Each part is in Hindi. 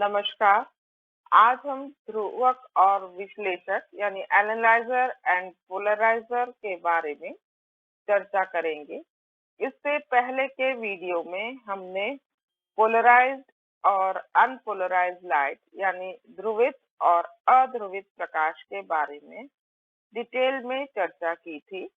नमस्कार। आज हम ध्रुवक और विश्लेषक यानी एनालाइजर एंड पोलराइजर के बारे में चर्चा करेंगे। इससे पहले के वीडियो में हमने पोलराइज्ड और अनपोलराइज्ड लाइट यानी ध्रुवित और अध्रुवित प्रकाश के बारे में डिटेल में चर्चा की थी।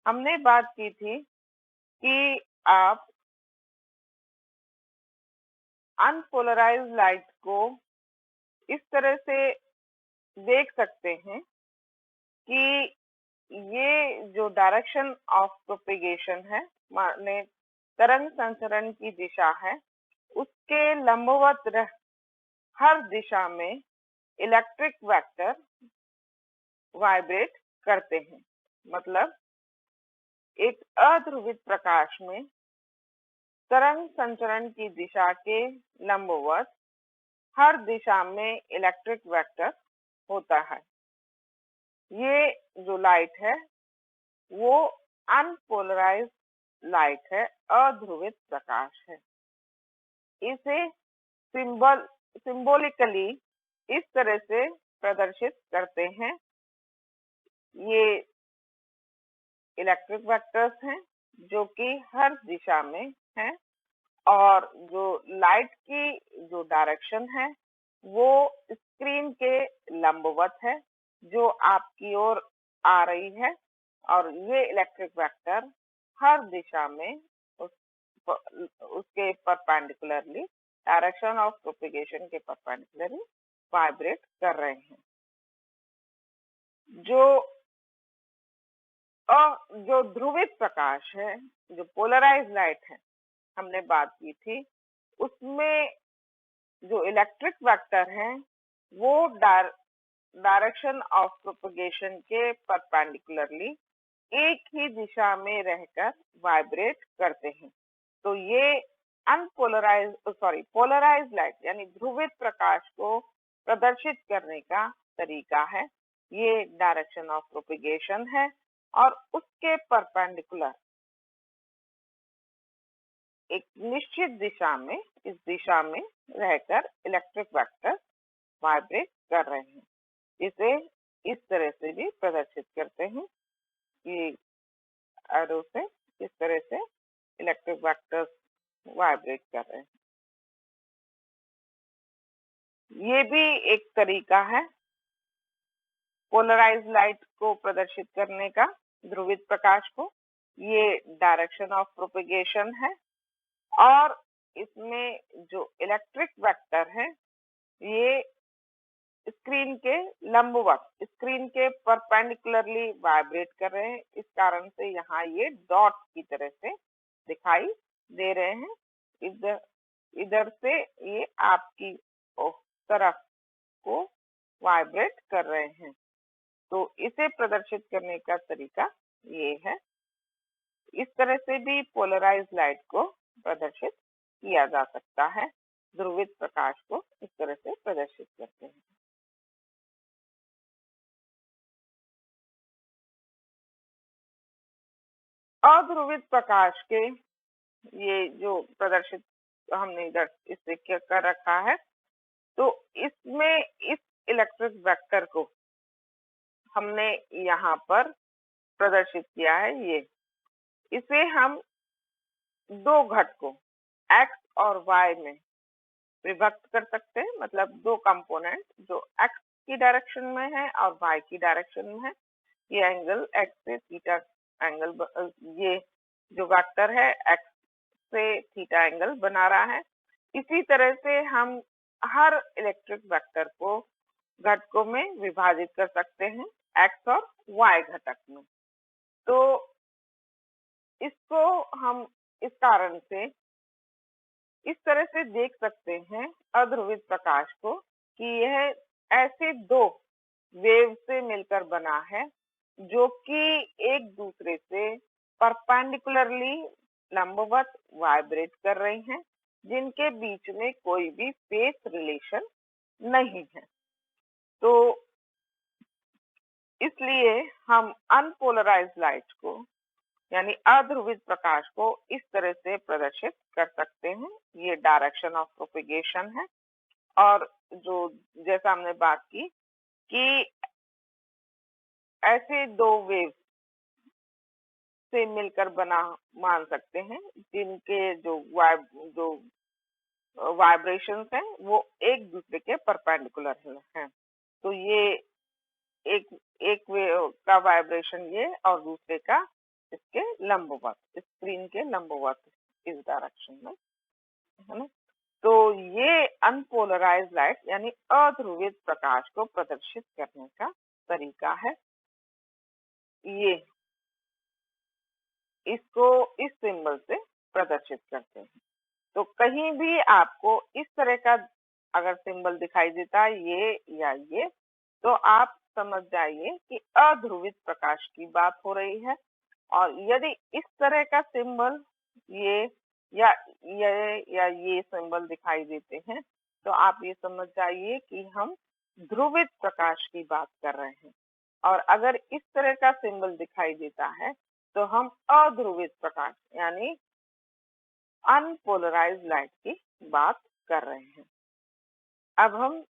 हमने बात की थी कि आप अनपोलराइज्ड लाइट को इस तरह से देख सकते हैं कि ये जो डायरेक्शन ऑफ प्रोपेगेशन है, माने तरंग संचरण की दिशा है, उसके लंबवत हर दिशा में इलेक्ट्रिक वेक्टर वाइब्रेट करते हैं। मतलब एक अध्रुवित प्रकाश में तरंग संचरण की दिशा के लंबवत हर दिशा में इलेक्ट्रिक वेक्टर होता है। ये जो लाइट है वो अनपोलराइज्ड लाइट है, अध्रुवित प्रकाश है। इसे सिंबॉलिकली इस तरह से प्रदर्शित करते हैं। ये इलेक्ट्रिक वेक्टर्स हैं जो कि हर दिशा में हैं और जो लाइट की जो डायरेक्शन है वो स्क्रीन के लंबवत है जो आपकी ओर आ रही है, और ये इलेक्ट्रिक वेक्टर हर दिशा में उसके परपेंडिकुलरली डायरेक्शन ऑफ प्रोपेगेशन के परपेंडिकुलरली वाइब्रेट कर रहे हैं। जो ध्रुवित प्रकाश है, जो पोलराइज्ड लाइट है, हमने बात की थी, उसमें जो इलेक्ट्रिक वेक्टर है वो डायरेक्शन ऑफ प्रोपेगेशन के परपेंडिकुलरली एक ही दिशा में रहकर वाइब्रेट करते हैं। तो ये पोलराइज्ड लाइट यानी ध्रुवित प्रकाश को प्रदर्शित करने का तरीका है। ये डायरेक्शन ऑफ प्रोपेगेशन है और उसके परपेंडिकुलर एक निश्चित दिशा में, इस दिशा में रहकर इलेक्ट्रिक वेक्टर वाइब्रेट कर रहे हैं। इसे इस तरह से भी प्रदर्शित करते हैं कि एरो से इस तरह से इलेक्ट्रिक वेक्टर्स वाइब्रेट कर रहे हैं। ये भी एक तरीका है पोलराइज्ड लाइट को प्रदर्शित करने का, ध्रुवित प्रकाश को। ये डायरेक्शन ऑफ प्रोपेगेशन है और इसमें जो इलेक्ट्रिक वेक्टर है ये स्क्रीन के लंबवत, स्क्रीन के परपेंडिकुलरली वाइब्रेट कर रहे हैं। इस कारण से यहाँ ये डॉट की तरह से दिखाई दे रहे हैं। इधर से ये आपकी तरफ को वाइब्रेट कर रहे हैं। तो इसे प्रदर्शित करने का तरीका ये है। इस तरह से भी पोलराइज्ड लाइट को प्रदर्शित किया जा सकता है। ध्रुवित प्रकाश को इस तरह से प्रदर्शित करते हैं। अध्रुवित प्रकाश के ये जो प्रदर्शित हमने इधर इससे क्या कर रखा है, तो इसमें इस इलेक्ट्रिक वेक्टर को हमने यहाँ पर प्रदर्शित किया है। ये इसे हम दो घटकों x और y में विभक्त कर सकते हैं। मतलब दो कंपोनेंट जो x की डायरेक्शन में है और y की डायरेक्शन में है। ये एंगल x से थीटा एंगल, ये जो वेक्टर है x से थीटा एंगल बना रहा है। इसी तरह से हम हर इलेक्ट्रिक वेक्टर को घटकों में विभाजित कर सकते हैं, x और y घटक में। तो इसको हम इस कारण से इस तरह से देख सकते हैं अध्रुवित प्रकाश को कि यह ऐसे दो वेव से मिलकर बना है जो कि एक दूसरे से परपेंडिकुलरली लंबवत वाइब्रेट कर रही हैं, जिनके बीच में कोई भी फेस रिलेशन नहीं है। तो इसलिए हम अनपोलराइज्ड लाइट को यानी अध्रुवित प्रकाश को इस तरह से प्रदर्शित कर सकते हैं। ये डायरेक्शन ऑफ प्रोपेगेशन है और जो जैसा हमने बात की कि ऐसे दो वेव से मिलकर बना मान सकते हैं जिनके जो वाइब्रेशंस हैं वो एक दूसरे के परपेंडिकुलर हैं। तो ये एक एक वेव का वाइब्रेशन ये और दूसरे का इसके लंबवत, स्क्रीन के लंबवत इस डायरेक्शन में, है ना। तो ये अनपोलराइज लाइट यानी अध्रुवित प्रकाश को प्रदर्शित करने का तरीका है। ये इसको इस सिंबल से प्रदर्शित करते हैं। तो कहीं भी आपको इस तरह का अगर सिंबल दिखाई देता है ये या ये, तो आप समझ जाइए कि अध्रुवित प्रकाश की बात हो रही है। और यदि इस तरह का सिंबल ये या ये सिंबल दिखाई देते हैं, तो आप ये समझ जाइए कि हम ध्रुवित प्रकाश की बात कर रहे हैं। और अगर इस तरह का सिंबल दिखाई देता है, तो हम अध्रुवित प्रकाश यानी अनपोलराइज्ड लाइट की बात कर रहे हैं। अब हम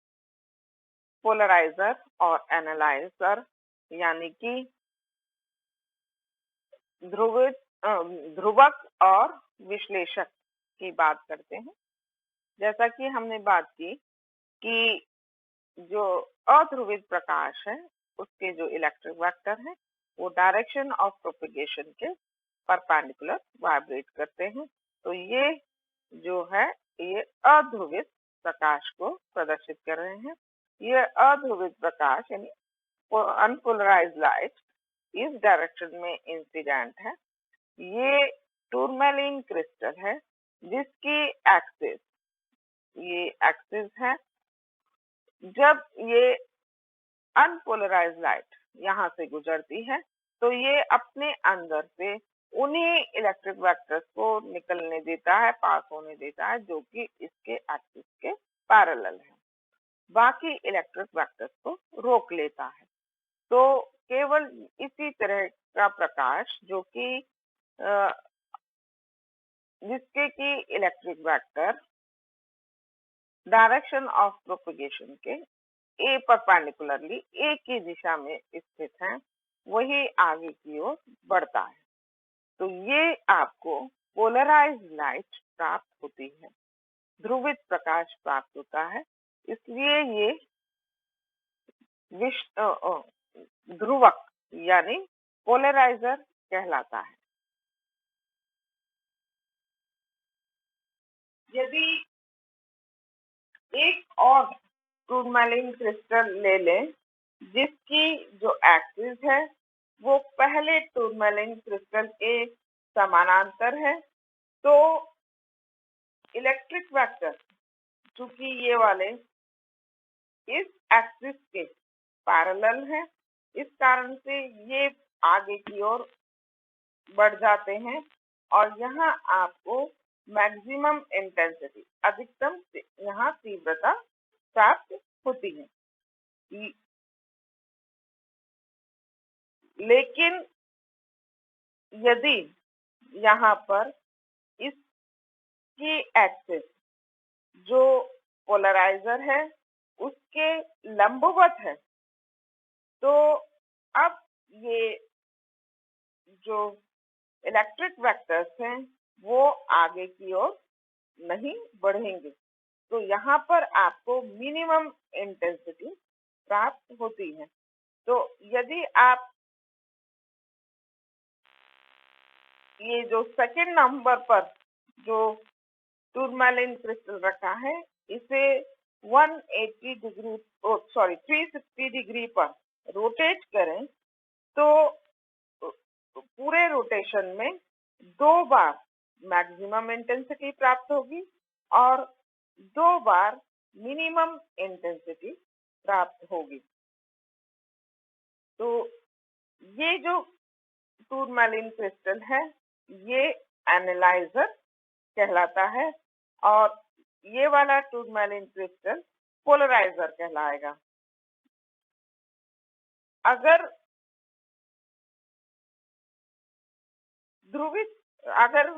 पोलराइजर और एनालाइजर यानी कि ध्रुवक और विश्लेषक की बात करते हैं। जैसा कि हमने बात की कि जो अध्रुवित प्रकाश है उसके जो इलेक्ट्रिक वेक्टर है वो डायरेक्शन ऑफ प्रोपेगेशन के परपेंडिकुलर वाइब्रेट करते हैं। तो ये जो है ये अध्रुवित प्रकाश को प्रदर्शित कर रहे हैं। ये अध्रुवित प्रकाश यानी अनपोलराइज्ड लाइट इस डायरेक्शन में इंसिडेंट है। ये टूरमैलिन क्रिस्टल है जिसकी एक्सिस ये एक्सिस है। जब ये अनपोलराइज्ड लाइट यहाँ से गुजरती है तो ये अपने अंदर से उन्हीं इलेक्ट्रिक वेक्टर्स को निकलने देता है, पास होने देता है जो कि इसके एक्सिस के पैरेलल है। बाकी इलेक्ट्रिक वेक्टर्स को रोक लेता है। तो केवल इसी तरह का प्रकाश जो कि जिसके कि electric vector direction of propagation के ए परपेंडिकुलरली एक ही दिशा में स्थित है, वही आगे की ओर बढ़ता है। तो ये आपको पोलराइज्ड लाइट प्राप्त होती है, ध्रुवित प्रकाश प्राप्त होता है। इसलिए ये ध्रुवक यानी पोलराइजर कहलाता है। यदि एक और टूरमैलिन क्रिस्टल ले लें जिसकी जो एक्सिस है वो पहले टूरमैलिन क्रिस्टल के समानांतर है, तो इलेक्ट्रिक वेक्टर चूंकि ये वाले इस एक्सिस के पैरेलल है, इस कारण से ये आगे की ओर बढ़ जाते हैं और यहाँ आपको मैक्सिमम इंटेंसिटी अधिकतम यहाँ तीव्रता प्राप्त होती है। लेकिन यदि यहाँ पर इसकी एक्सिस जो पोलराइजर है उसके लंबवत है, तो अब ये जो इलेक्ट्रिक वेक्टर्स हैं वो आगे की ओर नहीं बढ़ेंगे। तो यहाँ पर आपको मिनिमम इंटेंसिटी प्राप्त होती है। तो यदि आप ये जो सेकंड नंबर पर जो टूरमैलिन क्रिस्टल रखा है इसे 360 डिग्री पर रोटेट करें, तो पूरे रोटेशन में 2 बार मैक्सिमम इंटेंसिटी प्राप्त होगी और 2 बार मिनिमम इंटेंसिटी प्राप्त होगी। तो ये जो टूरमैलिन क्रिस्टल है ये एनालाइजर कहलाता है और ये वाला टूरमैलिन क्रिस्टल पोलराइजर कहलाएगा। अगर अगर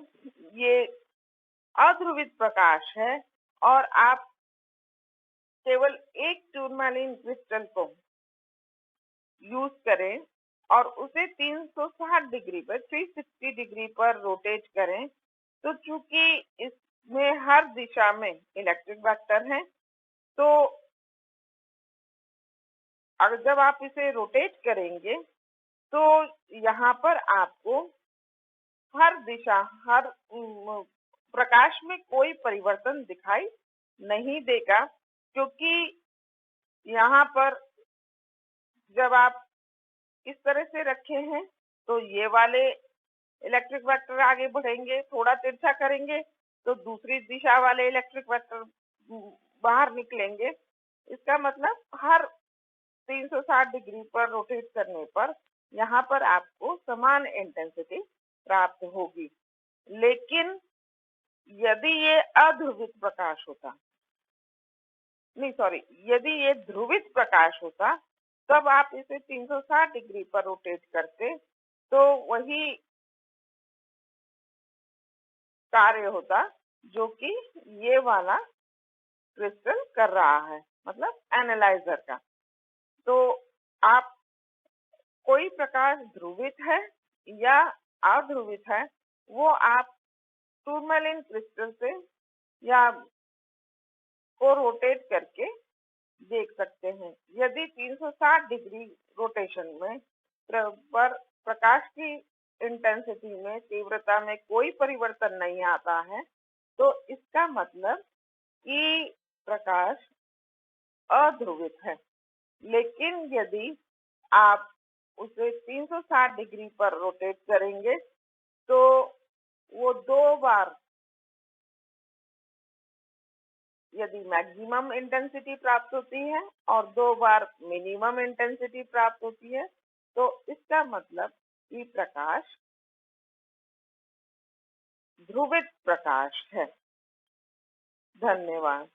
ये अध्रुवित प्रकाश है और आप केवल एक टूरमैलिन क्रिस्टल को यूज करें और उसे 360 डिग्री पर 360 डिग्री पर रोटेट करें, तो चूंकि इसमें हर दिशा में इलेक्ट्रिक वेक्टर है, तो अगर जब आप इसे रोटेट करेंगे तो यहाँ पर आपको हर दिशा, हर प्रकाश में कोई परिवर्तन दिखाई नहीं देगा, क्योंकि यहाँ पर जब आप इस तरह से रखे हैं तो ये वाले इलेक्ट्रिक वेक्टर आगे बढ़ेंगे, थोड़ा तिरछा करेंगे तो दूसरी दिशा वाले इलेक्ट्रिक वेक्टर बाहर निकलेंगे। इसका मतलब हर 360 डिग्री पर रोटेट करने पर यहाँ पर आपको समान इंटेंसिटी प्राप्त होगी। लेकिन यदि ये अध्रुवित प्रकाश होता, नहीं सॉरी, यदि ये ध्रुवित प्रकाश होता, तब आप इसे 360 डिग्री पर रोटेट करते तो वही कार्य होता जो कि ये वाला क्रिस्टल कर रहा है, मतलब एनालाइजर का। तो आप कोई प्रकाश ध्रुवित है या अध्रुवित है, वो आप टूरमैलिन क्रिस्टल से या को रोटेट करके देख सकते हैं। यदि 360 डिग्री रोटेशन में पर प्रकाश की इंटेंसिटी में, तीव्रता में कोई परिवर्तन नहीं आता है, तो इसका मतलब कि प्रकाश अध्रुवित है। लेकिन यदि आप उसे 360 डिग्री पर रोटेट करेंगे तो वो 2 बार यदि मैक्सिमम इंटेंसिटी प्राप्त होती है और 2 बार मिनिमम इंटेंसिटी प्राप्त होती है, तो इसका मतलब कि प्रकाश ध्रुवित प्रकाश है। धन्यवाद।